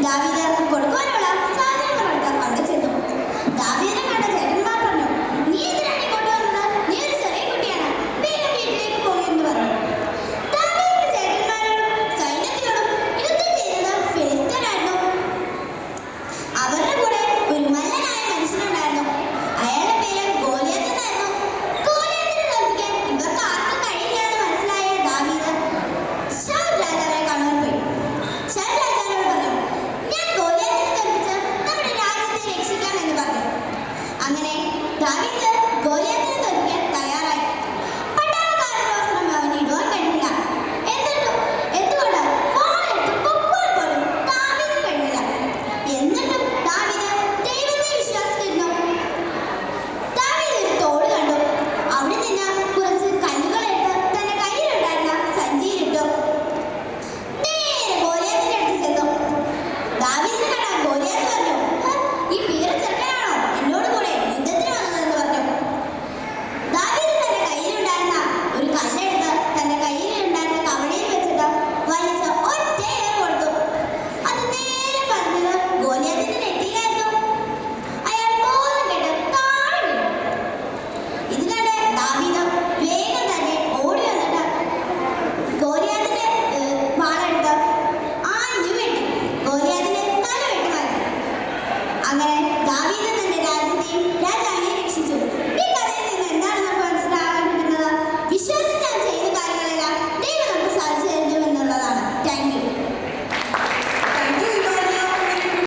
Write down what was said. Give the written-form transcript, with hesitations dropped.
ദാവീദ് കൊടുക്കുവാനുള്ള സാധനങ്ങളുണ്ട് അവിടെ ചെന്നു. ദാവീദിനെ കണ്ട ചേട്ടന്മാർ പറഞ്ഞു, നീ എന്തിനാണ് ഇങ്ങോട്ട് വന്നത്? നീ ഒരു ചെറിയ കുട്ടിയാണ്, വേഗം വീട്ടിലേക്ക് പോകുമെന്ന് പറഞ്ഞു. ദാവീദിന്റെ ചേട്ടന്മാരോടും സൈന്യത്തിനോടും യുദ്ധം ചെയ്യുന്നത് ഫിലിസ്ത്യരായിരുന്നു. അവരുടെ കൂടെ ഒരു മല്ലനായ മനുഷ്യനുണ്ടായിരുന്നു. അയാളുടെ പേര് ഗോലിയത്ത് എന്നായിരുന്നു. ഗോലിയത്തിനെ തോൽപ്പിക്കാൻ ഇവർക്ക് ആർക്കും കഴിയില്ല എന്ന് മനസ്സിലായ ദാവീദ് ശൗൽ രാജാവിനെ കാണുവാൻ പോയി. ശൗൽ രാജാവിനോട് പറഞ്ഞു, ഞാൻ ഗോലിയത്തിനെ തോൽപ്പിച്ച് നമ്മുടെ രാജ്യത്തെ രക്ഷിക്കാം എന്ന് പറഞ്ഞു. അങ്ങനെ ദാവീദ് ഗോലിയത്തിനെ തോൽപ്പിക്കാൻ തയ്യാറായി. പട്ടാളക്കാരുടെ വസ്ത്രം അവന് ഇടുവാൻ കഴിഞ്ഞില്ല. എന്തുകൊണ്ട് വാളെടുത്ത് പൊക്കുവാൻ പോലും ദാവീദിന് കഴിഞ്ഞില്ല. എന്നിട്ടും ദാവീദ് ദൈവത്തെ വിശ്വസിച്ചിരുന്നു. ദാവീദ് ഒരു തോട് കണ്ടു. അവിടെ നിന്ന് കുറച്ച് കല്ലുകളെടുത്ത് തന്റെ കയ്യിലുണ്ടായിരുന്ന സഞ്ചിയിലിട്ടു. നേരെ ഗോലിയത്തിന്റെ അടുത്ത് ചെന്നു. ദാവീദിനെ കണ്ട ഗോലിയത്ത് പറഞ്ഞു, ഈ പീറ ചെറുക്കനാണോ എന്നോട് കൂടെ യുദ്ധത്തിന് വന്നതെന്ന് പറഞ്ഞു. ദാവീദ് തന്റെ കയ്യിലുണ്ടായിരുന്ന ഒരു കല്ലെടുത്ത് തന്റെ കയ്യിലുണ്ടായിരുന്ന കവണയിൽ വെച്ചിട്ട് വലിച്ച ഒറ്റ ഏറ് കൊടുത്തു. അത് നേരെ പറഞ്ഞത് ഗോലിയത്തിന്റെ നെറ്റിയിലായിരുന്നു. അയാൾ ബോധം കെട്ട് താഴെ വീണു. ഇത് കണ്ട് ദാവീദ് വേഗം തന്നെ ഓടി വന്നിട്ട് ഗോലിയത്തിന്റെ വാളെടുത്ത് ആഞ്ഞു വെട്ടി ഗോലിയത്തിന്റെ തല വെട്ടി മാറ്റി. അങ്ങനെ ദാവീദ്